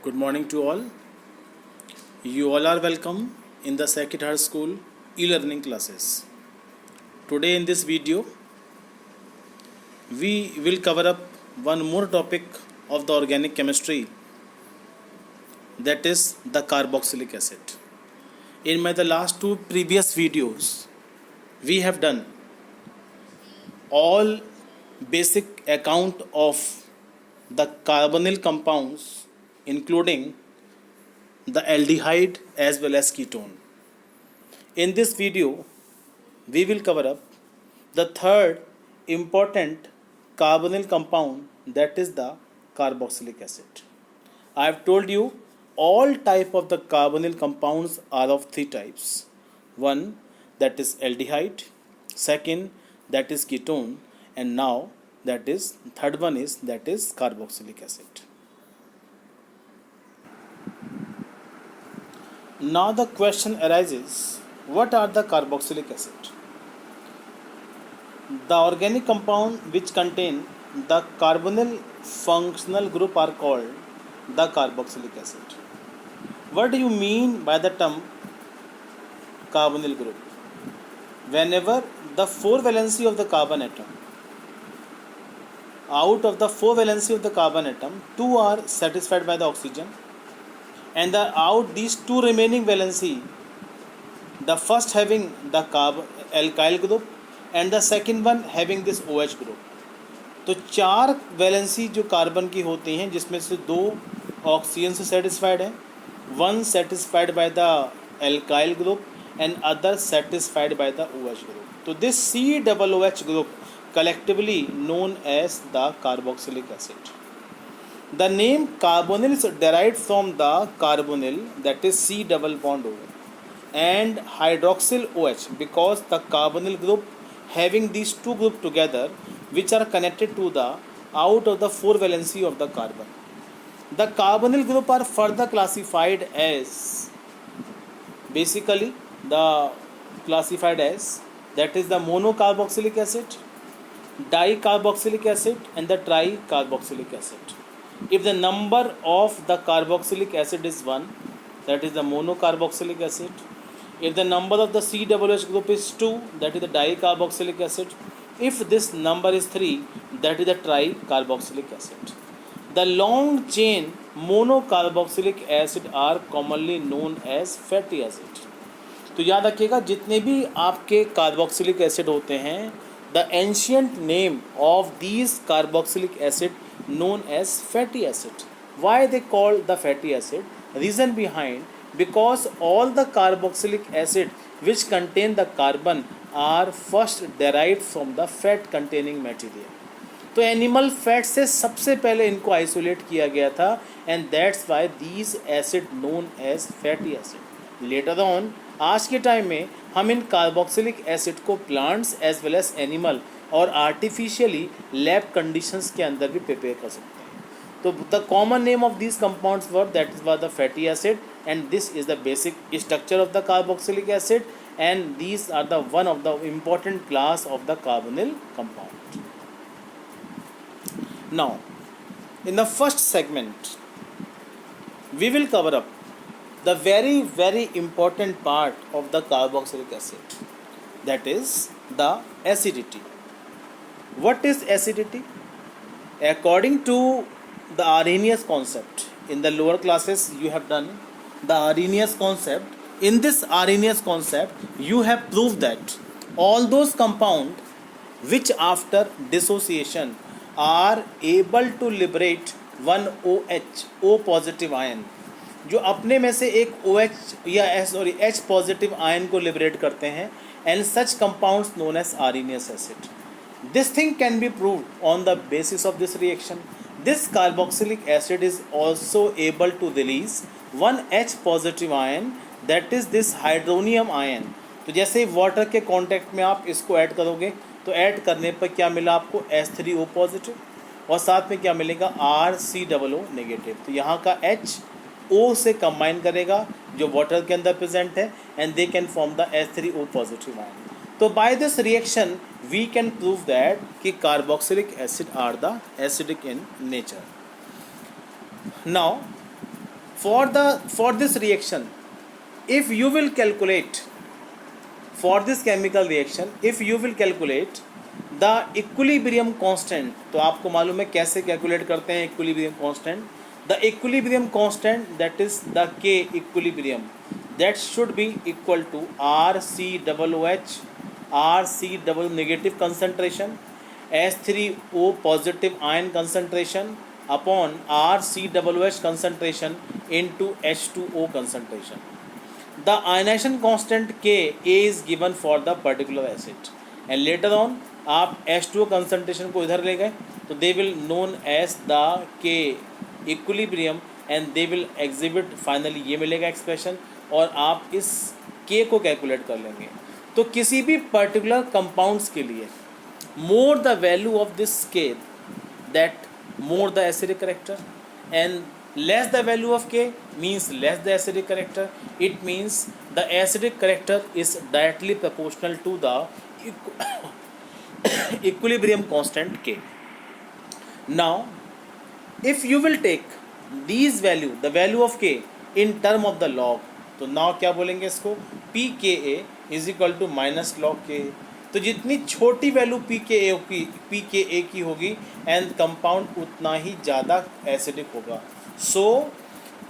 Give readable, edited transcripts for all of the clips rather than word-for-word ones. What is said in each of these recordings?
Good morning to all. You all are welcome in the Circuit Heart School e-learning classes. Today in this video, we will cover up one more topic of the organic chemistry, that is the carboxylic acid. In the last two previous videos, we have done all basic account of the carbonyl compounds, including the aldehyde as well as ketone. In this video, we will cover up the third important carbonyl compound, that is the carboxylic acid. I have told you all type of the carbonyl compounds are of three types. One, that is aldehyde. Second, that is ketone. And now third one is carboxylic acid. Now the question arises, what are the carboxylic acid? The organic compound which contain the carbonyl functional group are called the carboxylic acid. What do you mean by the term carbonyl group? Whenever the 4 valency of the carbon atom, out of the 4 valency of the carbon atom, 2 are satisfied by the oxygen, and these 2 remaining valency, the first having the alkyl group and the second one having this OH group. तो 4 valency जो carbon की होती हैं, जिसमें से 2 oxygen से satisfied है, 1 satisfied by the alkyl group and other satisfied by the OH group. तो this COOH group collectively known as the carboxylic acid. The name carbonyl is derived from the carbonyl, that is C double bond O, and hydroxyl OH, because the carbonyl group having these two groups together, which are connected to the out of the 4 valency of the carbon. The carbonyl group are further classified as, basically the classified as, that is the monocarboxylic acid, dicarboxylic acid and the tricarboxylic acid. If the number of the carboxylic acid is 1, that is the monocarboxylic acid. If the number of the COOH group is 2, that is the dicarboxylic acid. If this number is 3, that is the tricarboxylic acid. The long chain monocarboxylic acid are commonly known as fatty acid. तो याद रखिएगा, जितने भी आपके carboxylic acid होते हैं, the ancient name of these carboxylic acid known as fatty acid. Why they call the fatty acid? Reason behind, because all the carboxylic acid which contain the carbon are first derived from the fat containing material. तो animal fat से सबसे पहले इनको isolate किया गया था, and that's why these acid known as fatty acid. Later on, आज के टाइम में हम इन कार्बोक्सिलिक एसिड को plants as well as animal और आर्टिफिशियली लैब कंडीशंस के अंदर भी प्रिपेयर कर सकते हैं. तो the common name of these compounds were that is the fatty acid, and this is the basic structure of the carboxylic acid, and these are the one of the important class of the carbonyl compound. Now, in the first segment, we will cover up the very important part of the carboxylic acid, that is the acidity. What is acidity? According to the Arrhenius concept, in the lower classes you have done the Arrhenius concept. In this Arrhenius concept, you have proved that all those compounds which after dissociation are able to liberate one OH, O positive ion, जो अपने में से एक OH या H positive ion को liberate करते हैं, and such compounds known as Arrhenius acid. This thing can be proved on the basis of this reaction. This carboxylic acid is also able to release one H positive ion, that is this hydronium ion. तो जैसे water के contact में आप इसको add करोगे, तो add करने पर क्या मिला आपको H3O पॉजिटिव, और साथ में क्या मिलेगा RCOO नेगेटिव. तो यहाँ का H O से कंबाइन करेगा जो वाटर के अंदर प्रेजेंट है, and they can form the H3O positive ion. तो by this reaction we can prove that कि carboxylic acid are the acidic in nature. Now For this reaction, if you will calculate, for this chemical reaction, if you will calculate the equilibrium constant, तो आपको मालूम है कैसे calculate करते हैं equilibrium constant. The equilibrium constant, that is the K equilibrium, that should be equal to RCOOH, RC double negative concentration, H3O positive ion concentration upon RCOOH concentration into H2O concentration. The ionization constant Ka is given for the particular acid, and later on आप H2O concentration को इधर ले गए तो they will known as the K equilibrium and they will exhibit finally ये मिलेगा expression और आप इस K को कैलकुलेट कर लेंगे. तो किसी भी पर्टिकुलर कंपाउंड्स के लिए more the value of this K, that more the acidic character, and less the value of K means less the acidic character. It means the acidic character is directly proportional to the equilibrium constant K. Now if you will take these value, the value of K in term of the log, तो now क्या बोलेंगे इसको, pKa is equal to minus log K. तो जितनी छोटी value pKa की होगी and compound उतना ही ज़्यादा एसिडिक होगा. सो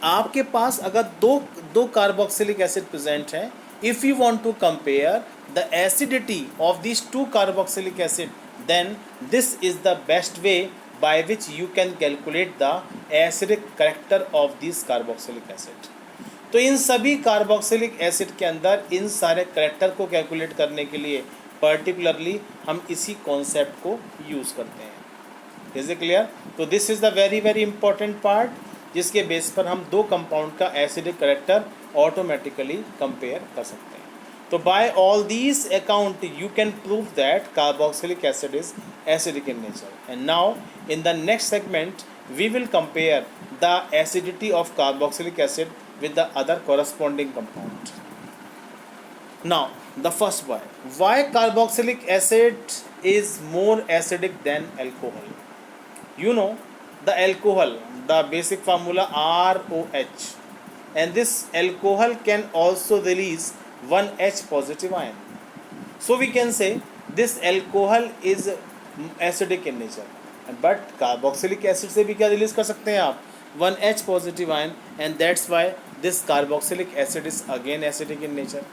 आपके पास अगर दो कार्बोक्सिलिक एसिड प्रेजेंट है, if you want to compare the acidity of this two carboxylic acid, then this is the best way by which you can calculate the acidic character of this carboxylic acid. तो इन सभी carboxylic acid के अंदर इन सारे character को calculate करने के लिए particularly हम इसी कॉन्सेप्ट को यूज़ करते हैं. Is it clear? तो this is the very very important part जिसके बेस पर हम दो कंपाउंड का एसिडिक करेक्टर ऑटोमेटिकली कंपेयर कर सकते हैं. तो by all these account you can prove that carboxylic acid is acidic in nature. And now in the next segment we will compare the acidity of carboxylic acid with the other corresponding compound. Now the first one, why carboxylic acid is more acidic than alcohol? You know the alcohol, the basic formula ROH, and this alcohol can also release one H positive ion. So we can say this alcohol is acidic in nature, but carboxylic acid से भी क्या release कर सकते हैं आप, one H positive ion, and that's why this carboxylic acid is again acidic in nature.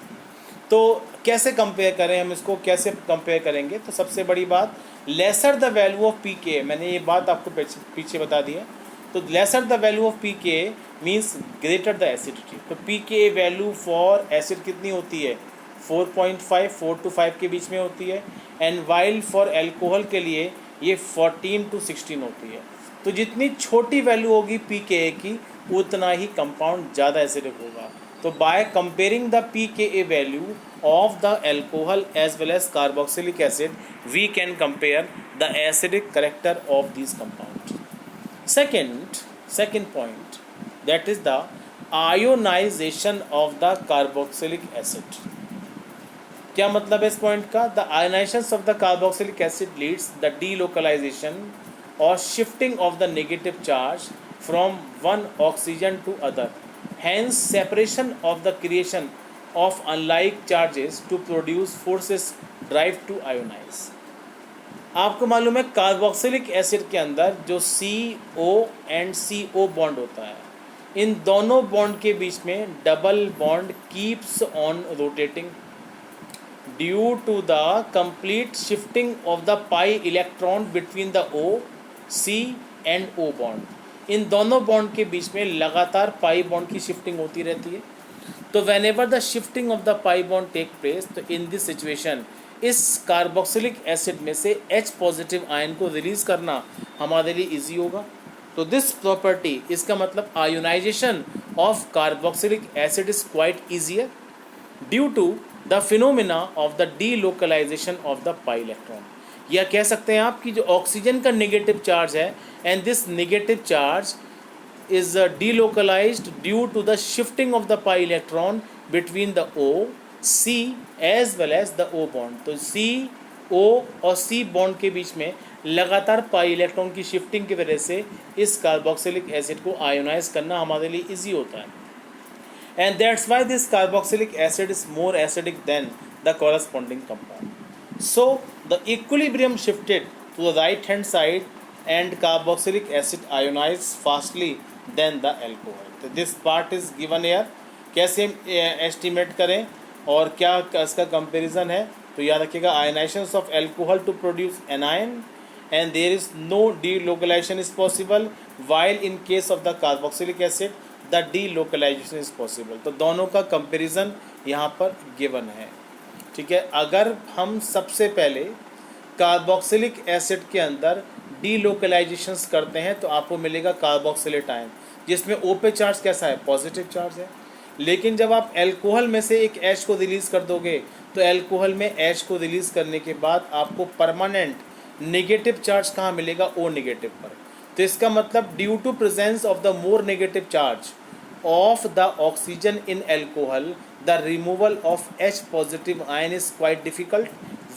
तो कैसे compare करें, हम इसको कैसे कंपेयर करेंगे? तो सबसे बड़ी बात, lesser the value of pKa, मैंने ये बात आपको पीछे बता दी है. तो lesser the value of pKa means greater the acidity. तो pKa वैल्यू फॉर एसिड कितनी होती है, 4.5 4 to 5 के बीच में होती है, एंड वाइल फॉर एल्कोहल के लिए ये 14 to 16 होती है. तो जितनी छोटी वैल्यू होगी pKa की उतना ही कंपाउंड ज़्यादा एसिडिक होगा. तो by comparing the pKa value of the alcohol as well as carboxylic acid we can compare the acidic character of this compound. Second point, that is the ionisation of the carboxylic acid. क्या मतलब है इस point का? The ionisation of the carboxylic acid leads the delocalisation और shifting of the negative charge from one oxygen to other, hence separation of the creation of unlike charges to produce forces drive to ionise. आपको मालूम है carboxylic acid के अंदर जो CO and CO bond होता है, इन दोनों बॉन्ड के बीच में double bond keeps on rotating due to the complete shifting of the pi electron between the O, C and O bond. इन दोनों बॉन्ड के बीच में लगातार पाई बॉन्ड की शिफ्टिंग होती रहती है. तो whenever the shifting of the pi bond take place, तो in this situation इस कार्बोक्सिलिक एसिड में से H पॉजिटिव आयन को रिलीज करना हमारे लिए इजी होगा. तो दिस प्रॉपर्टी, इसका मतलब ionisation of carboxylic acid is quite easier due to the phenomena of the delocalisation of the pi electron. या कह सकते हैं आप कि जो ऑक्सीजन का नेगेटिव चार्ज है, and this negative charge is delocalised due to the shifting of the pi electron between the O, C as well as the O bond. तो CO और C बॉन्ड के बीच में लगातार पाई इलेक्ट्रॉन की shifting की वजह से इस कार्बोक्सिलिक एसिड को आयोनाइज करना हमारे लिए ईजी होता है। And that's why this carboxylic acid is more acidic than the corresponding compound. So the equilibrium shifted to the right hand side and carboxylic acid ionized fastly than the alcohol. So this part is given here. कैसे estimate करें और क्या इसका comparison है, तो याद रखिएगा ionisation of alcohol to produce anion and there is no delocalization is possible, while in case of the carboxylic acid the delocalization is possible. तो दोनों का कंपैरिजन यहाँ पर गिवन है, ठीक है। अगर हम सबसे पहले कार्बोक्सिलिक एसिड के अंदर डीलोकलाइजेशंस करते हैं तो आपको मिलेगा कार्बोक्सिलेट आयन, जिसमें O पे चार्ज कैसा है, पॉजिटिव चार्ज है। लेकिन जब आप एल्कोहल में से एक H को रिलीज़ कर दोगे तो एल्कोहल में H को रिलीज़ करने के बाद आपको परमानेंट नेगेटिव चार्ज कहाँ मिलेगा, O नेगेटिव पर। तो इसका मतलब due to presence of the more negative charge of the oxygen in alcohol the removal of H positive ion is quite difficult,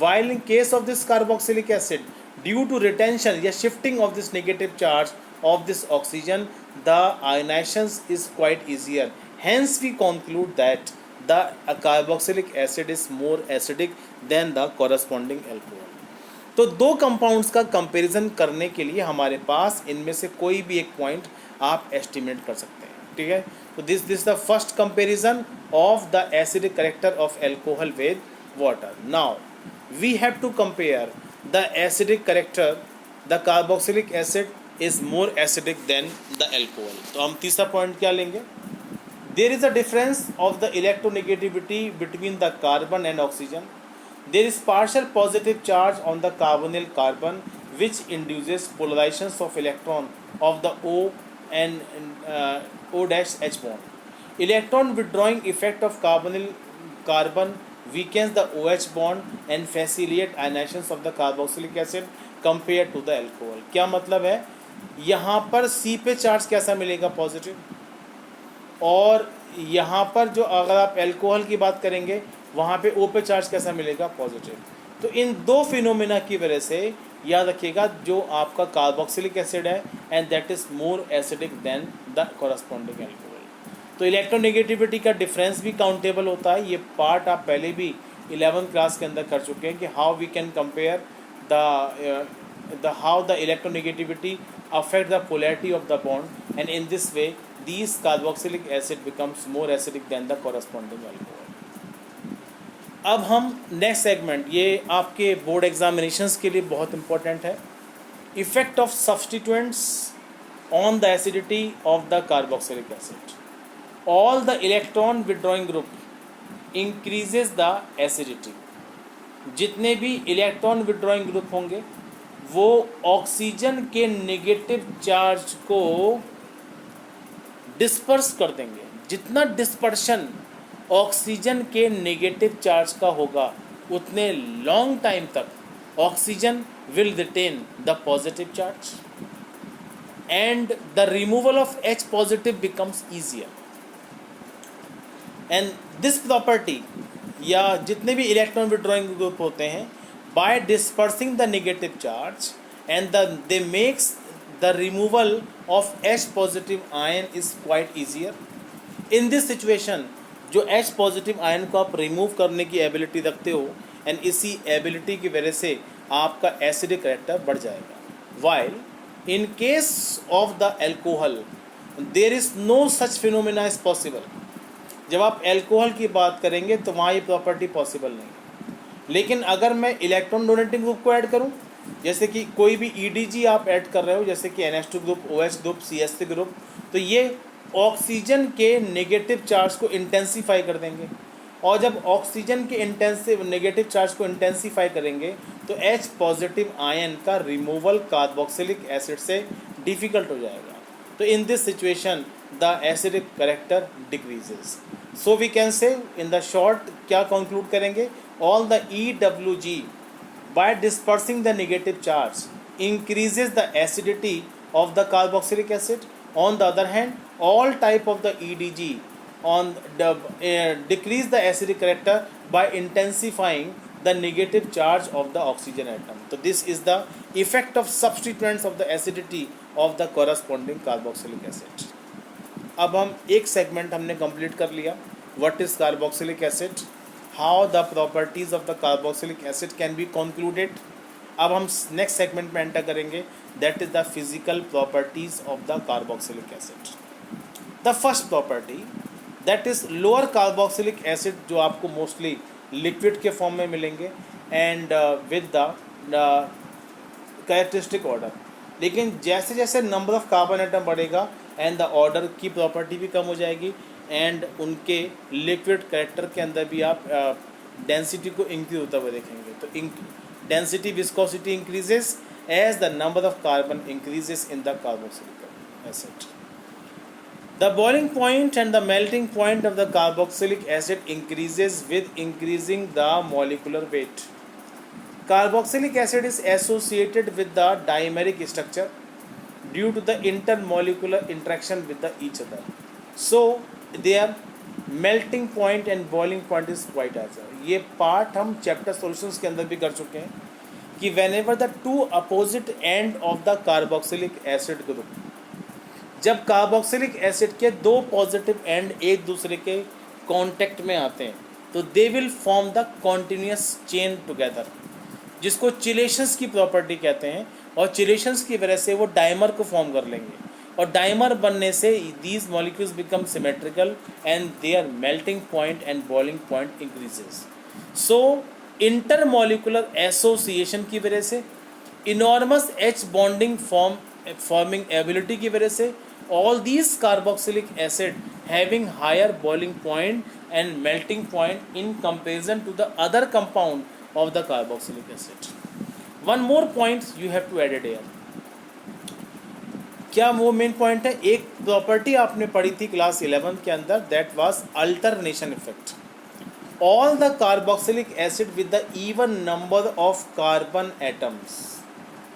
while in case of this carboxylic acid due to retention या shifting of this negative charge of this oxygen the ionization is quite easier. Hence we conclude that the carboxylic acid is more acidic than the corresponding alcohol. तो दो compounds का comparison करने के लिए हमारे पास इनमें से कोई भी एक पॉइंट आप एस्टिमेट कर सकते हैं, ठीक है। तो this the first comparison of the acidic character of alcohol with water. Now we have to compare the acidic character, the carboxylic acid is more acidic than the alcohol. तो हम तीसरा पॉइंट क्या लेंगे, there is a difference of the electronegativity between the carbon and oxygen. There is partial positive charge on the carbonyl carbon which induces polarizations of electron of the O and O-H bond. Electron withdrawing effect of carbonyl carbon weakens the OH bond and facilitate ionization of the carboxylic acid compared to the alcohol. क्या मतलब है, यहाँ पर C पे charge कैसा मिलेगा, positive, और यहाँ पर जो अगर आप एल्कोहल की बात करेंगे वहाँ पे O पे चार्ज कैसा मिलेगा, पॉजिटिव। तो इन दो फिनोमेना की वजह से याद रखिएगा जो आपका कार्बोक्सिलिक एसिड है and that is more acidic than the corresponding alcohol. तो इलेक्ट्रोनेगेटिविटी का डिफरेंस भी काउंटेबल होता है। ये पार्ट आप पहले भी 11th क्लास के अंदर कर चुके हैं कि how we can compare the how the electronegativity affect the polarity of the bond, and in this way these carboxylic acid becomes more acidic than the corresponding alcohol. अब हम नेक्स्ट सेगमेंट, ये आपके बोर्ड एग्जामिनेशंस के लिए बहुत important है, effect of substituents on the acidity of the carboxylic acid. All the electron withdrawing group increases the acidity. जितने भी इलेक्ट्रॉन विड्रॉइंग ग्रुप होंगे वो ऑक्सीजन के नेगेटिव चार्ज को डिस्पर्स कर देंगे. जितना डिस्पर्शन ऑक्सीजन के नेगेटिव चार्ज का होगा उतने लॉन्ग टाइम तक oxygen will retain the positive charge and the removal of H positive becomes easier. And this property या जितने भी इलेक्ट्रॉन विड्रॉइंग ग्रुप होते हैं by dispersing the negative charge and they makes the removal of H positive ion is quite easier. In this situation जो H positive ion को आप remove करने की ability रखते हो and इसी ability की वजह से आपका acidic character बढ़ जाएगा. While in case of the alcohol there is no such phenomena is possible. जब आप alcohol की बात करेंगे तो वहाँ ये property possible नहीं. लेकिन अगर मैं इलेक्ट्रॉन डोनेटिंग ग्रुप को ऐड करूं, जैसे कि कोई भी EDG आप ऐड कर रहे हो, जैसे कि NH2 group, OH group, CH3 group, तो ये ऑक्सीजन के नेगेटिव चार्ज को इंटेंसीफाई कर देंगे. और जब ऑक्सीजन के नेगेटिव चार्ज को इंटेंसीफाई करेंगे तो H पॉजिटिव आयन का रिमूवल कार्बोक्सिलिक एसिड से डिफ़िकल्ट हो जाएगा. तो in this situation the acidic character decreases. So we can say in the short क्या कंक्लूड करेंगे, all the EWG by dispersing the negative charge increases the acidity of the carboxylic acid. On the other hand, all type of the EDG on the decrease the acidic character by intensifying the negative charge of the oxygen atom. So this is the effect of substituents of the acidity of the corresponding carboxylic acid. अब हम एक segment हमने complete कर लिया. What is carboxylic acid, how the properties of the carboxylic acid can be concluded. अब हम next segment में enter करेंगे, that is the physical properties of the carboxylic acid. The first property that is lower carboxylic acid, जो आपको mostly liquid के form में मिलेंगे and with the characteristic order. लेकिन जैसे जैसे नंबर ऑफ कार्बन एटम बढ़ेगा एंड द ऑर्डर की प्रॉपर्टी भी कम हो जाएगी एंड उनके लिक्विड कैरेक्टर के अंदर भी आप डेंसिटी को इंक्रीज होता हुआ देखेंगे. तो density viscosity increases as the number of carbon increases in the carboxylic acid. The boiling point and the melting point of the carboxylic acid increases with increasing the molecular weight. Carboxylic acid is associated with the dimeric structure due to the intermolecular interaction with the each other. So their melting point and boiling point is quite as well. ये part हम chapter solutions के अंदर भी कर चुके हैं कि whenever the two opposite end of the carboxylic acid group, जब कार्बोक्सिलिक एसिड के दो पॉजिटिव एंड एक दूसरे के कांटेक्ट में आते हैं तो they will form the continuous chain together, जिसको चिलेशंस की प्रॉपर्टी कहते हैं. और चिलेशंस की वजह से वो डाइमर को फॉर्म कर लेंगे और डाइमर बनने से these molecules become symmetrical and their melting point and boiling point increases. So intermolecular association की वजह से, enormous H bonding forming ability की वजह से, all these carboxylic acid having higher boiling point and melting point in comparison to the other compound of the carboxylic acid. One more point you have to add it here. क्या वो main point है? एक property आपने पढ़ी थी class 11 के अंदर, that was alternation effect. All the carboxylic acid with the even number of carbon atoms,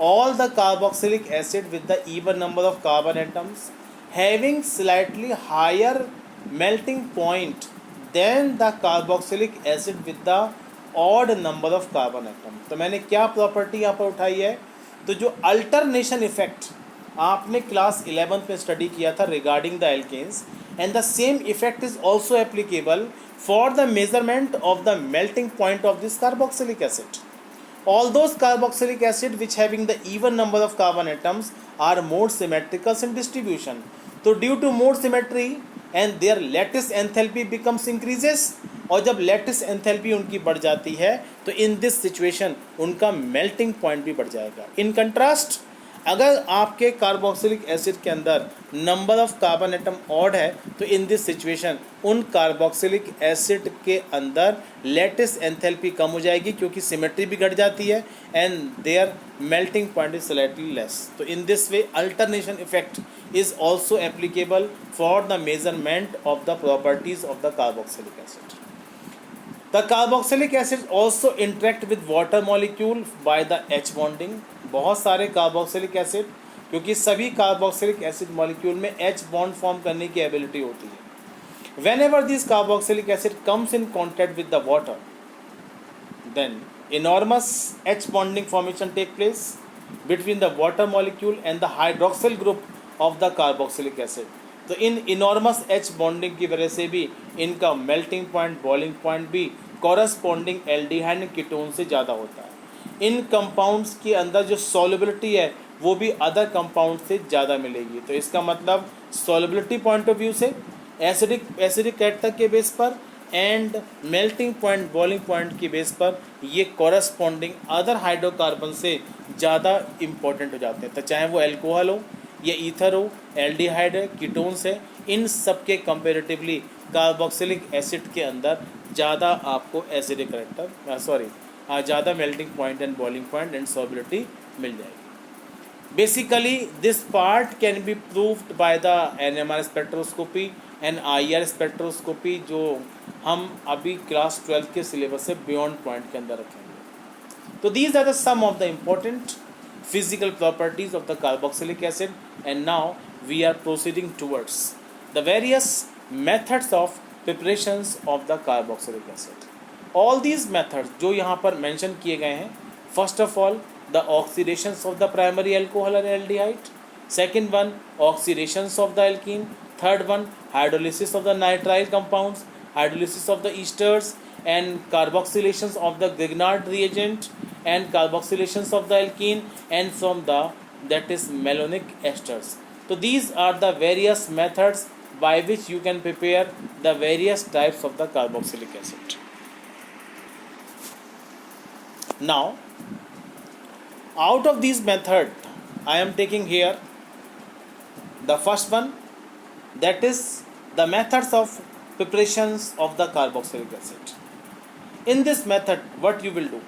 all the carboxylic acid with the even number of carbon atoms having slightly higher melting point than the carboxylic acid with the odd number of carbon atom. तो मैंने क्या property यहाँ पर उठाई है? तो जो alternation effect आपने क्लास 11 में स्टडी किया था regarding the alkenes, and the same effect is also applicable for the measurement of the melting point of this carboxylic acid. All those carboxylic acid which having the even number of carbon atoms are more symmetrical in distribution. So due to more symmetry and their lattice enthalpy becomes increases, और जब lattice enthalpy उनकी बढ़ जाती है तो in this situation उनका melting point भी बढ़ जाएगा. In contrast, अगर आपके कार्बोक्सिलिक एसिड के अंदर number of carbon atom odd है तो इन दिस सिचुएशन उन कार्बोक्सिलिक एसिड के अंदर लेटिस एंथैल्पी कम हो जाएगी क्योंकि सिमेट्री भी घट जाती है and their melting point is slightly less. तो in this way alternation effect is also applicable for the measurement of the properties of the carboxylic acid. The carboxylic acid also interact with water molecule by the H bonding. बहुत सारे carboxylic acid, क्योंकि सभी carboxylic acid molecule में H bond form करने की ability होती है. Whenever this carboxylic acid comes in contact with the water, then enormous H bonding formation take place between the water molecule and the hydroxyl group of the carboxylic acid. तो इन enormous H bonding की वजह से भी इनका melting point boiling point भी corresponding aldehyde ketone से ज़्यादा होता है. इन कंपाउंड्स के अंदर जो सॉल्युबिलिटी है वो भी अदर कंपाउंड से ज़्यादा मिलेगी. तो इसका मतलब सॉल्युबिलिटी पॉइंट ऑफ व्यू से एसिडिक कैरेक्टर के बेस पर and melting point boiling point की बेस पर ये कॉरस्पॉन्डिंग अदर हाइड्रोकार्बन से ज़्यादा इम्पोर्टेंट हो जाते हैं. तो चाहे वो एल्कोहल हो या ईथर हो, एल्डिहाइड है, कीटोन्स है, इन सब के कंपेरेटिवली कार्बोक्सिलिक एसिड के अंदर ज़्यादा आपको एसिडिक कैरेक्टर ज़्यादा melting point and boiling point and solubility मिल जाएगी. Basically this part can be proved by the NMR spectroscopy and IR spectroscopy, जो हम अभी क्लास 12 के सिलेबस से बियॉन्ड पॉइंट के अंदर रखेंगे. तो these are the some of the important physical properties of the carboxylic acid, and now we are proceeding towards the various methods of preparations of the carboxylic acid. All these methods जो यहाँ पर mention किए गए हैं, first of all the oxidations of the primary alcohol और aldehyde, second one oxidations of the alkene, third one hydrolysis of the nitrile compounds, hydrolysis of the esters and carboxylations of the Grignard reagent and carboxylations of the alkene and from the that is malonic esters. So these are the various methods by which you can prepare the various types of the carboxylic acid. Now out of these method I am taking here the first one, that is the methods of preparations of the carboxylic acid. In this method what you will do,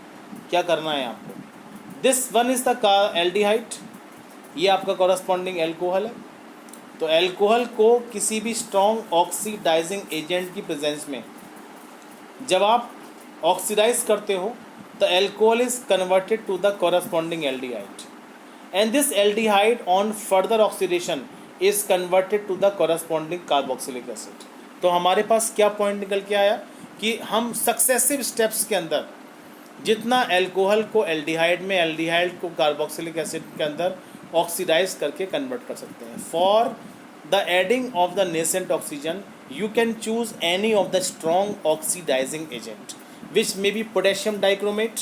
क्या करना है आपको, this one is the aldehyde, ये आपका corresponding alcohol है. तो alcohol को किसी भी strong oxidizing agent की presence में जब आप oxidize करते हो तो alcohol is converted to the corresponding aldehyde and this aldehyde on further oxidation is converted to the corresponding carboxylic acid. तो हमारे पास क्या पॉइंट निकल के आया कि हम सक्सेसिव स्टेप्स के अंदर जितना अल्कोहल को एल्डिहाइड में, एल्डिहाइड को कार्बोक्सिलिक एसिड के अंदर ऑक्सीडाइज करके कन्वर्ट कर सकते हैं. For the adding of the nascent oxygen you can choose any of the strong oxidising agent which may be potassium dichromate,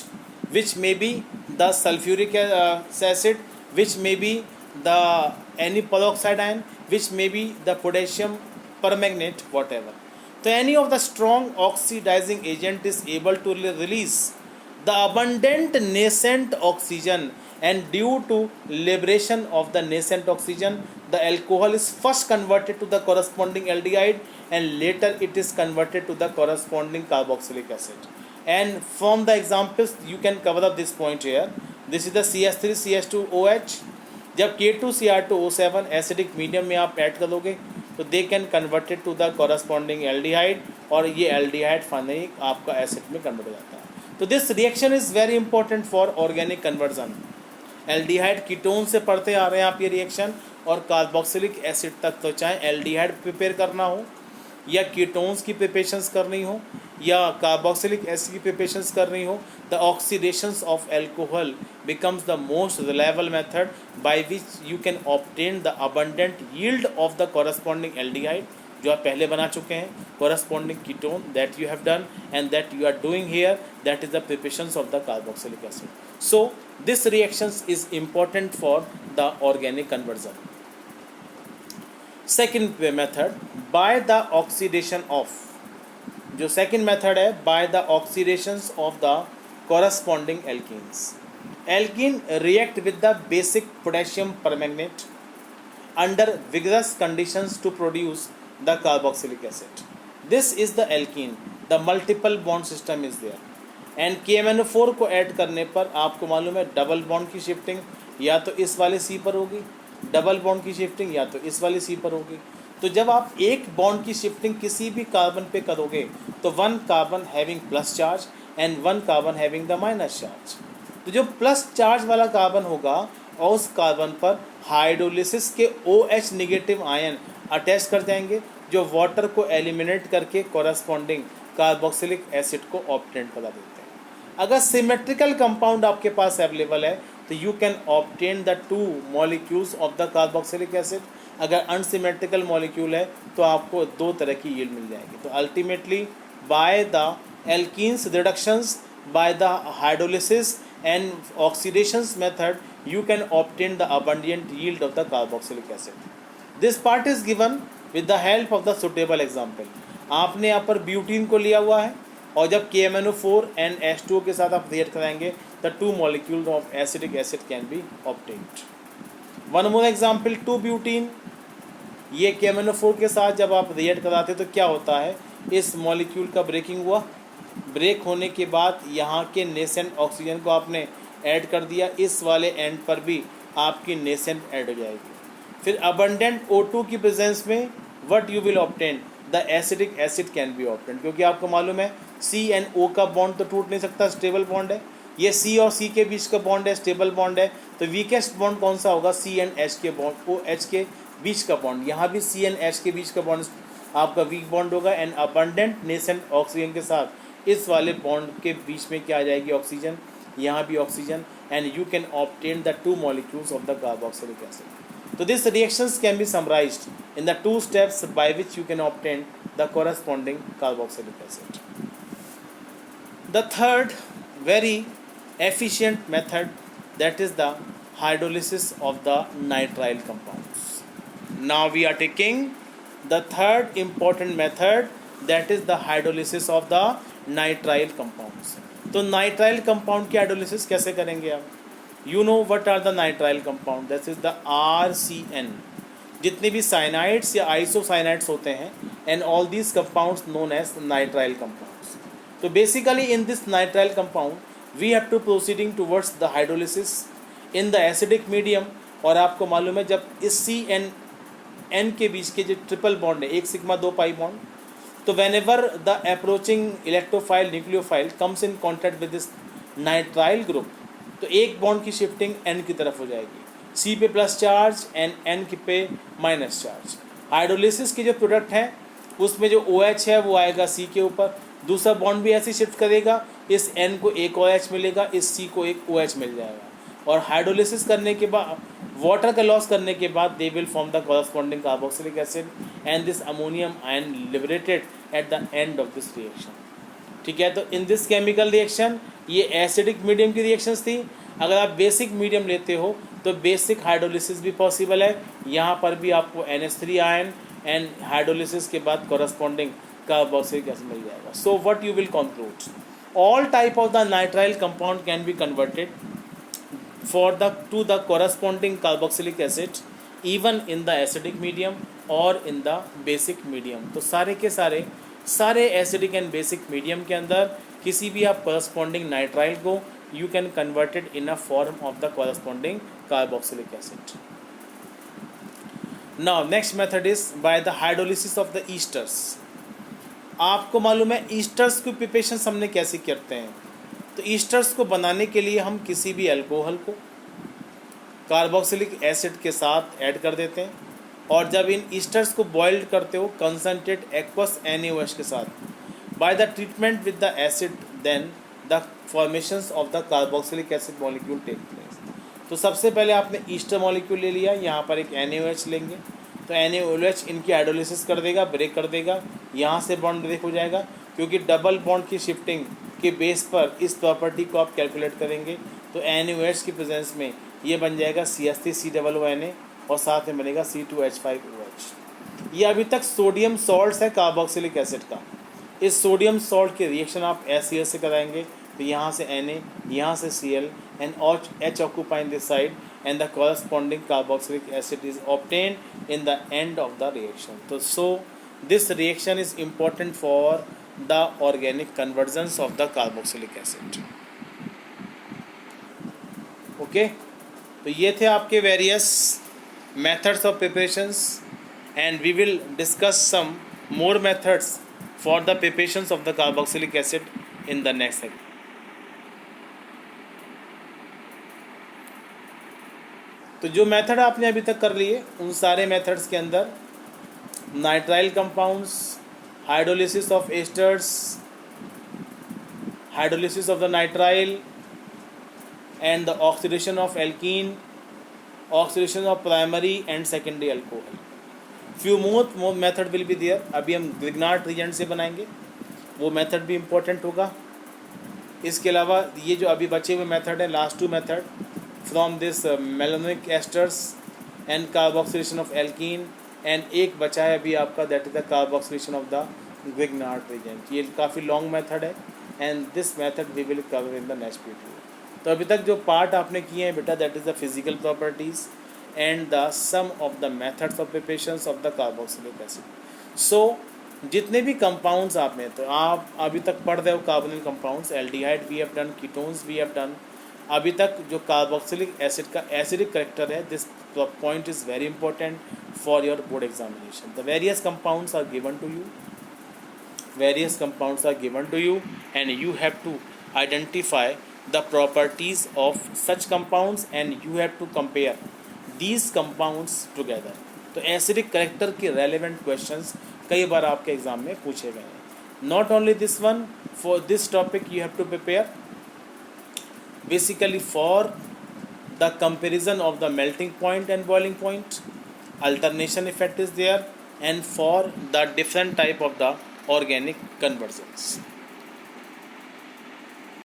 which may be the sulphuric acid, which may be the any peroxide ion, which may be the potassium permanganate, whatever. So any of the strong oxidizing agent is able to release the abundant nascent oxygen, and due to liberation of the nascent oxygen the alcohol is first converted to the corresponding aldehyde and later it is converted to the corresponding carboxylic acid. And from the examples you can cover up this point here. This is the CH3CH2OH. जब K2Cr2O7 acidic medium में आप add करोगे तो they can converted to the corresponding aldehyde और ये aldehyde finally आपका acid में convert हो जाता है. तो this reaction is very important for organic conversion. Aldehyde ketone से पढ़ते आ रहे हैं आप ये रिएक्शन और कार्बोक्सिलिक एसिड तक. तो चाहे एल्डिहाइड प्रिपेयर करना हो या कीटोन्स की प्रिपरेशंस करनी हो या कार्बोक्सिलिक एसिड की प्रिपरेशंस करनी हो, the oxidations of alcohol becomes the most reliable method by which you can obtain the abundant yield of the corresponding aldehyde जो आप पहले बना चुके हैं, corresponding ketone that you have done and that you are doing here, that is the preparations of the carboxylic acid. So this reactions is important for the organic conversion. Second method, by the oxidation of, जो second method है by the oxidations of the corresponding alkenes. Alkene react with the basic potassium permanganate under vigorous conditions to produce the carboxylic acid. This is the alkene. The multiple bond system is there. And KMnO4 को add करने पर आपको मालूम है double bond की shifting या तो इस वाले C पर होगी, डबल बॉन्ड की शिफ्टिंग या तो इस वाले C पर होगी. तो जब आप एक बॉन्ड की शिफ्टिंग किसी भी कार्बन पे करोगे तो one carbon having plus charge and one carbon having the minus charge. तो जो प्लस चार्ज वाला कार्बन होगा और उस कार्बन पर हाइड्रोलिसिस के OH नेगेटिव आयन अटैच कर जाएंगे जो वाटर को एलिमिनेट करके कॉरस्पॉन्डिंग कार्बोक्सिलिक एसिड को ऑब्टेन करा देते हैं. अगर सिमेट्रिकल कंपाउंड आपके पास अवेलेबल है तो you can obtain the two molecules of the carboxylic acid. अगर अनसिमेट्रिकल मॉलिक्यूल है तो आपको दो तरह की यील्ड मिल जाएगी. तो ultimately by the alkenes reductions, by the hydrolysis and oxidations method you can obtain the abundant yield of the carboxylic acid. This part is given with the help of the suitable example. आपने यहाँ पर butene को लिया हुआ है और जब KMnO4 and H2O के साथ आप रिएक्ट कराएंगे the two molecules of acidic acid can be obtained. One more example, 2-butene. ये KMnO4 के साथ जब आप रिएक्ट कराते तो क्या होता है, इस मॉलिक्यूल का ब्रेकिंग हुआ, ब्रेक होने के बाद यहाँ के नेसेंट ऑक्सीजन को आपने ऐड कर दिया, इस वाले एंड पर भी आपकी नेसेंट ऐड हो जाएगी. फिर अबंडेंट O2 की प्रेजेंस में what you will obtain, the acidic acid can be obtain. क्योंकि आपको मालूम है C एंड O का बॉन्ड तो टूट नहीं सकता, स्टेबल बॉन्ड है. ये C और C के बीच का बॉन्ड है, स्टेबल बॉन्ड है. तो वीकेस्ट बॉन्ड कौन सा होगा, C एंड H के बॉन्ड, OH के बीच का बॉन्ड. यहाँ भी C एंड H के बीच का बॉन्ड आपका वीक बॉन्ड होगा. एंड अबंडेंट नेसेंट ऑक्सीजन के साथ इस वाले बॉन्ड के बीच में क्या आ जाएगी, ऑक्सीजन, यहाँ भी oxygen, and you can obtain the 2 molecules of the carboxylic acid. तो this reactions can be summarized in the 2 steps by which you can obtain the corresponding carboxylic acid. The third very efficient method, that is the hydrolysis of the nitrile compounds. Now we are taking the third important method, that is the hydrolysis of the nitrile compounds. तो nitrile compound की hydrolysis कैसे करेंगे आप? You know what are the nitrile compound, that is the RCN. जितने भी cyanides या isocyanides होते हैं, and all these compounds known as nitrile compounds. तो basically in this nitrile compound we have to proceeding towards the hydrolysis in the acidic medium. और आपको मालूम है जब इस CN के बीच के जो ट्रिपल बॉन्ड है, 1 सिग्मा 2 पाई बॉन्ड, तो whenever the approaching electrophile nucleophile comes in contact with this nitrile group, तो एक बॉन्ड की शिफ्टिंग N की तरफ हो जाएगी, C पे प्लस चार्ज एंड N की पे माइनस चार्ज. हाइड्रोलिसिस के जो प्रोडक्ट हैं उसमें जो OH है वो आएगा C के ऊपर, दूसरा बॉन्ड भी ऐसे शिफ्ट करेगा, इस N को एक OH मिलेगा, इस C को एक OH मिल जाएगा. और हाइड्रोलिसिस करने के बाद, वाटर का लॉस करने के बाद, they will form the corresponding carboxylic acid and this ammonium ion liberated at the end of this reaction. ठीक है, तो इन दिस केमिकल रिएक्शन, ये एसिडिक मीडियम की रिएक्शंस थी. अगर आप बेसिक मीडियम लेते हो तो बेसिक हाइड्रोलिसिस भी पॉसिबल है. यहाँ पर भी आपको NH3 आयन एंड हाइड्रोलिसिस के बाद कॉरस्पॉन्डिंग कार्बोक्सिलिक एसिड मिल जाएगा. So what you will conclude, all type of the nitrile compound can be converted to the corresponding carboxylic acid even in the acidic medium or in the basic medium. तो सारे के सारे acidic and basic medium के अंदर किसी भी आप corresponding nitrile को you can convert it in a form of the corresponding carboxylic acid. Now next method is by the hydrolysis of the esters. आपको मालूम है ईस्टर्स की प्रिपरेशन हमने कैसे करते हैं. तो ईस्टर्स को बनाने के लिए हम किसी भी अल्कोहल को कार्बोक्सिलिक एसिड के साथ ऐड कर देते हैं, और जब इन ईस्टर्स को बॉइल्ड करते हो कंसनट्रेट एक्वस NaOH के साथ, by the treatment with the acid, then the formations of the carboxylic acid molecule take place. तो सबसे पहले आपने ईस्टर मॉलिक्यूल ले लिया, यहाँ पर एक NaOH लेंगे, तो NaOH इनकी हाइड्रोलिसिस कर देगा, ब्रेक कर देगा, यहाँ से बॉन्ड ब्रेक हो जाएगा, क्योंकि डबल बॉन्ड की शिफ्टिंग के बेस पर इस प्रॉपर्टी को आप कैलकुलेट करेंगे. तो NaOH की प्रेजेंस में ये बन जाएगा CH3COONA और साथ में बनेगा C2H5OH. ये अभी तक सोडियम सॉल्ट है कार्बोक्सिलिक एसिड का. इस सोडियम सॉल्ट के रिएक्शन आप HCl से कराएंगे, तो यहाँ से Na, यहाँ से Cl and H occupying this side and the corresponding carboxylic acid is obtained in the end of the reaction. तो so this reaction is important for the organic conversions of the carboxylic acid. Okay, तो ये थे आपके various methods of preparations and we will discuss some more methods for the preparations of the carboxylic acid in the next segment. तो जो method आपने अभी तक कर लिए उन सारे मेथड्स के अंदर nitrile compounds, hydrolysis of esters, hydrolysis of the nitrile and the oxidation of alkene, oxidation of primary and secondary alcohol. Few more method will be there. अभी हम Grignard reagent से बनाएंगे, वो मेथड भी इम्पोर्टेंट होगा. इसके अलावा ये जो अभी बचे हुए मेथड है, last 2 method from this malonic esters and carboxylation of alkene, and एक बचा है अभी आपका, that is the carboxylation of the Grignard reagent. ये काफ़ी लॉन्ग मेथड है and this method we will cover in the next video. तो अभी तक जो पार्ट आपने किए हैं बेटा, that is the physical properties and the some of the methods of preparations of the carboxylic acid. सो जितने भी कंपाउंड्स आपने, तो आप अभी तक पढ़ रहे हो carbonyl compounds, aldehyde we have done, ketones we have done. अभी तक जो कार्बोक्सिलिक एसिड का एसिडिक करेक्टर है, this point is very important for your board examination. The various compounds are given to you, various compounds are given to you and you have to identify the properties of such compounds and you have to compare these compounds together. तो acidic character के relevant questions कई बार आपके exam में पूछे गए हैं. Not only this one, for this topic you have to prepare basically for the comparison of the melting point and boiling point, alternation effect is there, and for the different type of the organic conversions.